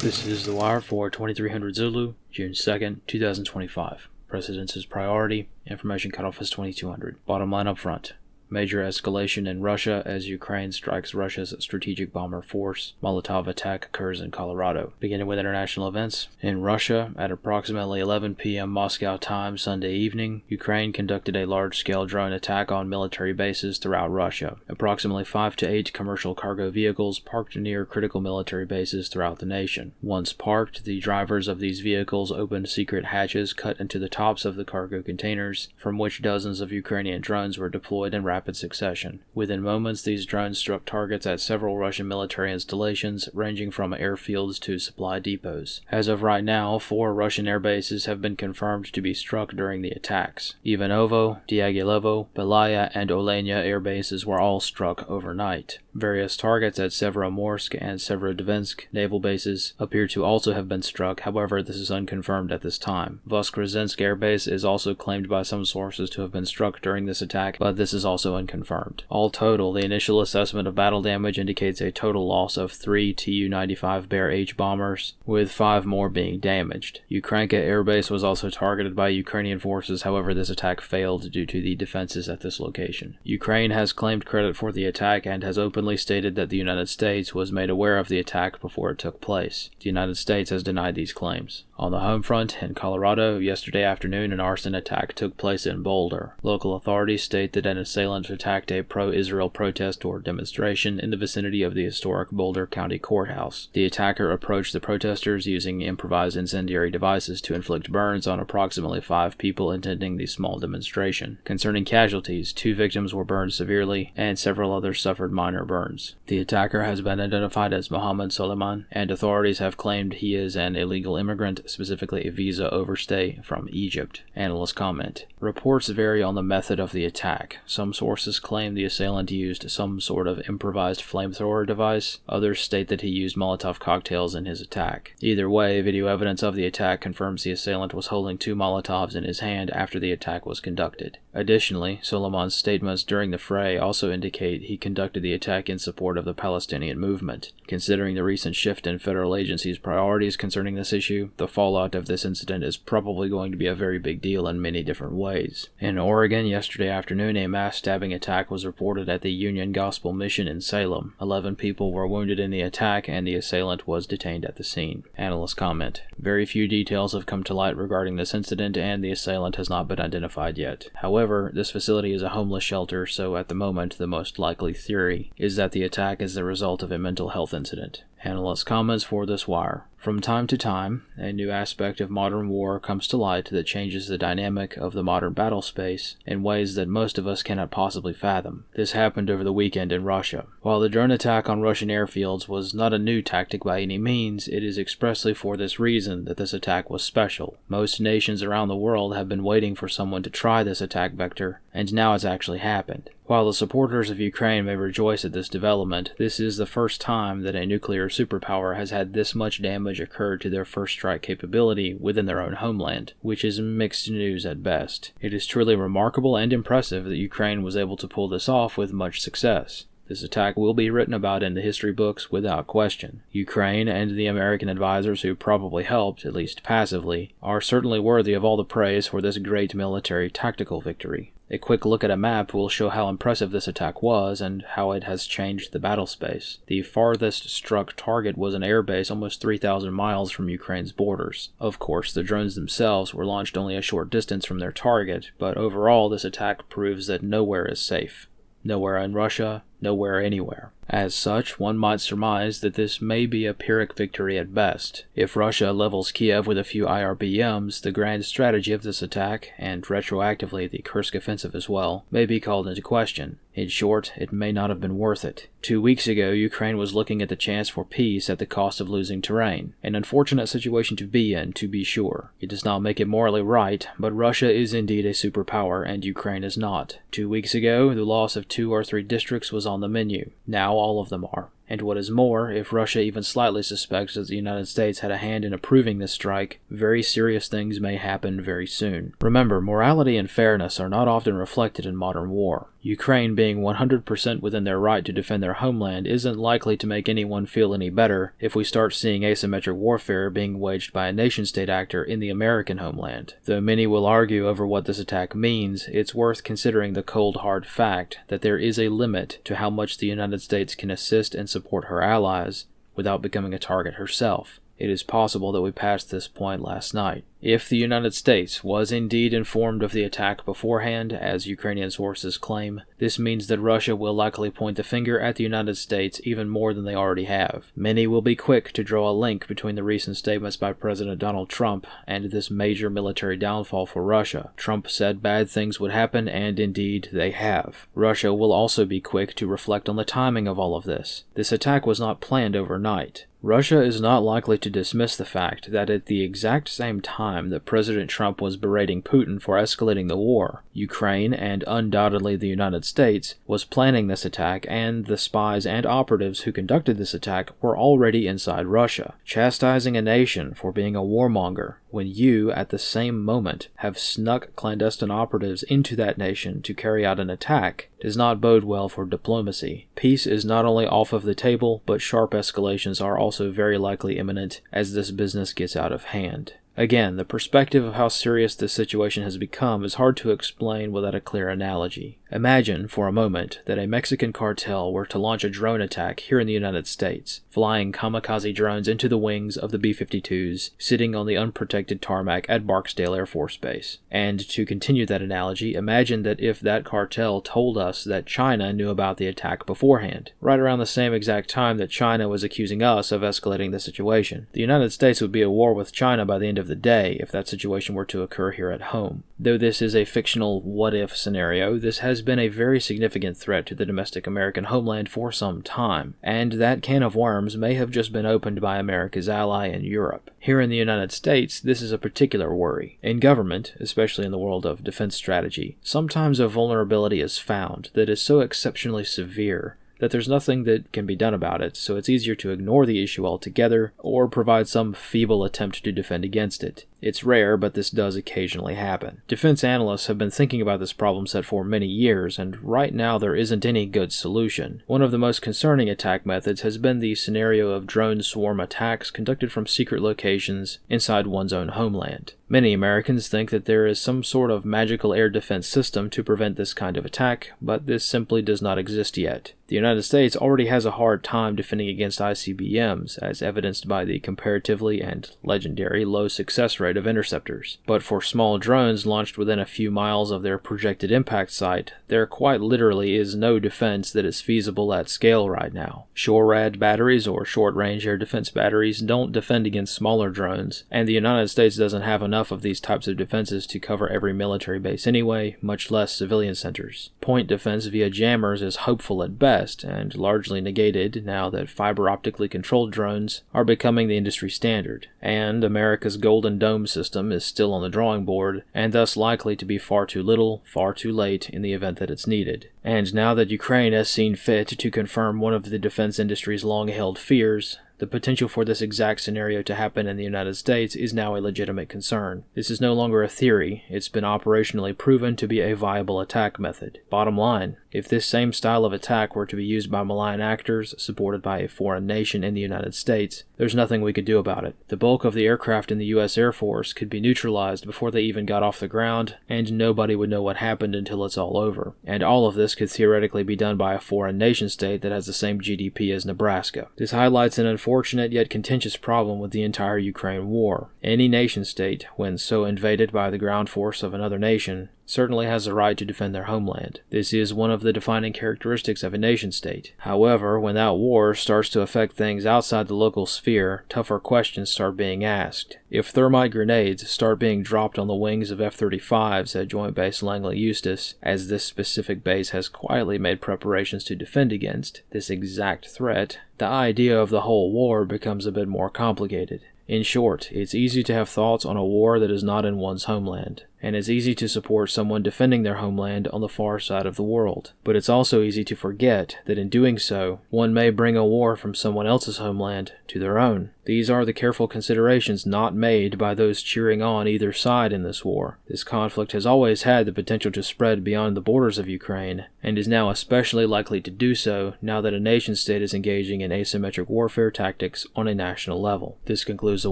This is The Wire for 2300 Zulu, June 2nd, 2025. Precedence is priority. Information cutoff is 2200. Bottom line up front. Major escalation in Russia as Ukraine strikes Russia's strategic bomber force. Molotov attack occurs in Colorado. Beginning with international events. In Russia, at approximately 11 p.m. Moscow time Sunday evening, Ukraine conducted a large-scale drone attack on military bases throughout Russia. Approximately 5 to 8 commercial cargo vehicles parked near critical military bases throughout the nation. Once parked, the drivers of these vehicles opened secret hatches cut into the tops of the cargo containers, from which dozens of Ukrainian drones were deployed in rapid succession. Within moments, these drones struck targets at several Russian military installations, ranging from airfields to supply depots. As of right now, 4 Russian air bases have been confirmed to be struck during the attacks. Ivanovo, Diaghilevo, Belaya, and Olenia air bases were all struck overnight. Various targets at Severomorsk and Severodvinsk naval bases appear to also have been struck, however this is unconfirmed at this time. Voskresensk air base is also claimed by some sources to have been struck during this attack, but this is also unconfirmed. All total, the initial assessment of battle damage indicates a total loss of 3 Tu-95 Bear H bombers, with 5 more being damaged. Ukrainka air base was also targeted by Ukrainian forces, however this attack failed due to the defenses at this location. Ukraine has claimed credit for the attack and has openly stated that the United States was made aware of the attack before it took place. The United States has denied these claims. On the home front, in Colorado, yesterday afternoon an arson attack took place in Boulder. Local authorities state that an assailant attacked a pro-Israel protest or demonstration in the vicinity of the historic Boulder County Courthouse. The attacker approached the protesters using improvised incendiary devices to inflict burns on approximately 5 people attending the small demonstration. Concerning casualties, 2 victims were burned severely, and several others suffered minor burns. The attacker has been identified as Mohammed Soleiman, and authorities have claimed he is an illegal immigrant, specifically a visa overstay from Egypt. Analysts comment. Reports vary on the method of the attack. Some sources claim the assailant used some sort of improvised flamethrower device. Others state that he used Molotov cocktails in his attack. Either way, video evidence of the attack confirms the assailant was holding 2 Molotovs in his hand after the attack was conducted. Additionally, Soleiman's statements during the fray also indicate he conducted the attack in support of the Palestinian movement. Considering the recent shift in federal agencies' priorities concerning this issue, the fallout of this incident is probably going to be a very big deal in many different ways. In Oregon, yesterday afternoon, a mass stabbing attack was reported at the Union Gospel Mission in Salem. 11 people were wounded in the attack, and the assailant was detained at the scene. Analysts comment. Very few details have come to light regarding this incident, and the assailant has not been identified yet. However, this facility is a homeless shelter, so at the moment, the most likely theory is that the attack is the result of a mental health incident. Analysts' comments for this wire. From time to time, a new aspect of modern war comes to light that changes the dynamic of the modern battle space in ways that most of us cannot possibly fathom. This happened over the weekend in Russia. While the drone attack on Russian airfields was not a new tactic by any means, it is expressly for this reason that this attack was special. Most nations around the world have been waiting for someone to try this attack vector, and now it's actually happened. While the supporters of Ukraine may rejoice at this development, this is the first time that a nuclear superpower has had this much damage occur to their first strike capability within their own homeland, which is mixed news at best. It is truly remarkable and impressive that Ukraine was able to pull this off with much success. This attack will be written about in the history books without question. Ukraine and the American advisors who probably helped, at least passively, are certainly worthy of all the praise for this great military tactical victory. A quick look at a map will show how impressive this attack was and how it has changed the battle space. The farthest struck target was an airbase almost 3,000 miles from Ukraine's borders. Of course, the drones themselves were launched only a short distance from their target, but overall this attack proves that nowhere is safe. Nowhere in Russia, nowhere anywhere. As such, one might surmise that this may be a Pyrrhic victory at best. If Russia levels Kiev with a few IRBMs, the grand strategy of this attack, and retroactively the Kursk offensive as well, may be called into question. In short, it may not have been worth it. 2 weeks ago, Ukraine was looking at the chance for peace at the cost of losing terrain. An unfortunate situation to be in, to be sure. It does not make it morally right, but Russia is indeed a superpower, and Ukraine is not. 2 weeks ago, the loss of 2 or 3 districts was on the menu. Now all of them are. And what is more, if Russia even slightly suspects that the United States had a hand in approving this strike, very serious things may happen very soon. Remember, morality and fairness are not often reflected in modern war. Ukraine being 100% within their right to defend their homeland isn't likely to make anyone feel any better if we start seeing asymmetric warfare being waged by a nation-state actor in the American homeland. Though many will argue over what this attack means, it's worth considering the cold hard fact that there is a limit to how much the United States can assist and support her allies without becoming a target herself. It is possible that we passed this point last night. If the United States was indeed informed of the attack beforehand, as Ukrainian sources claim, this means that Russia will likely point the finger at the United States even more than they already have. Many will be quick to draw a link between the recent statements by President Donald Trump and this major military downfall for Russia. Trump said bad things would happen, and indeed they have. Russia will also be quick to reflect on the timing of all of this. This attack was not planned overnight. Russia is not likely to dismiss the fact that at the exact same time that President Trump was berating Putin for escalating the war, Ukraine, and undoubtedly the United States, was planning this attack, and the spies and operatives who conducted this attack were already inside Russia. Chastising a nation for being a warmonger when you, at the same moment, have snuck clandestine operatives into that nation to carry out an attack does not bode well for diplomacy. Peace is not only off of the table, but sharp escalations are also very likely imminent as this business gets out of hand. Again, the perspective of how serious this situation has become is hard to explain without a clear analogy. Imagine, for a moment, that a Mexican cartel were to launch a drone attack here in the United States, flying kamikaze drones into the wings of the B-52s, sitting on the unprotected tarmac at Barksdale Air Force Base. And to continue that analogy, imagine that if that cartel told us that China knew about the attack beforehand, right around the same exact time that China was accusing us of escalating the situation. The United States would be at war with China by the end of the day if that situation were to occur here at home. Though this is a fictional what-if scenario, this has been a very significant threat to the domestic American homeland for some time, and that can of worms may have just been opened by America's ally in Europe. Here in the United States, this is a particular worry. In government, especially in the world of defense strategy, sometimes a vulnerability is found that is so exceptionally severe that there's nothing that can be done about it, so it's easier to ignore the issue altogether or provide some feeble attempt to defend against it. It's rare, but this does occasionally happen. Defense analysts have been thinking about this problem set for many years, and right now there isn't any good solution. One of the most concerning attack methods has been the scenario of drone swarm attacks conducted from secret locations inside one's own homeland. Many Americans think that there is some sort of magical air defense system to prevent this kind of attack, but this simply does not exist yet. The United States already has a hard time defending against ICBMs, as evidenced by the comparatively and legendary low success rate of interceptors. But for small drones launched within a few miles of their projected impact site, there quite literally is no defense that is feasible at scale right now. SHORAD batteries, or short-range air defense batteries, don't defend against smaller drones, and the United States doesn't have enough of these types of defenses to cover every military base anyway, much less civilian centers. Point defense via jammers is hopeful at best, and largely negated now that fiber-optically controlled drones are becoming the industry standard, and America's Golden Dome system is still on the drawing board, and thus likely to be far too little, far too late in the event that it's needed. And now that Ukraine has seen fit to confirm one of the defense industry's long-held fears, the potential for this exact scenario to happen in the United States is now a legitimate concern. This is no longer a theory, it's been operationally proven to be a viable attack method. Bottom line, if this same style of attack were to be used by malign actors supported by a foreign nation in the United States, there's nothing we could do about it. The bulk of the aircraft in the U.S. Air Force could be neutralized before they even got off the ground, and nobody would know what happened until it's all over. And all of this could theoretically be done by a foreign nation state that has the same GDP as Nebraska. This highlights an unfortunate yet contentious problem with the entire Ukraine war. Any nation state, when so invaded by the ground force of another nation, certainly has the right to defend their homeland. This is one of the defining characteristics of a nation-state. However, when that war starts to affect things outside the local sphere, tougher questions start being asked. If thermite grenades start being dropped on the wings of F-35s at Joint Base Langley-Eustis, as this specific base has quietly made preparations to defend against this exact threat, the idea of the whole war becomes a bit more complicated. In short, it's easy to have thoughts on a war that is not in one's homeland, and it's easy to support someone defending their homeland on the far side of the world. But it's also easy to forget that in doing so, one may bring a war from someone else's homeland to their own. These are the careful considerations not made by those cheering on either side in this war. This conflict has always had the potential to spread beyond the borders of Ukraine, and is now especially likely to do so now that a nation-state is engaging in asymmetric warfare tactics on a national level. This concludes the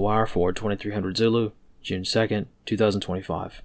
Wire for 2300 Zulu, June 2nd, 2025.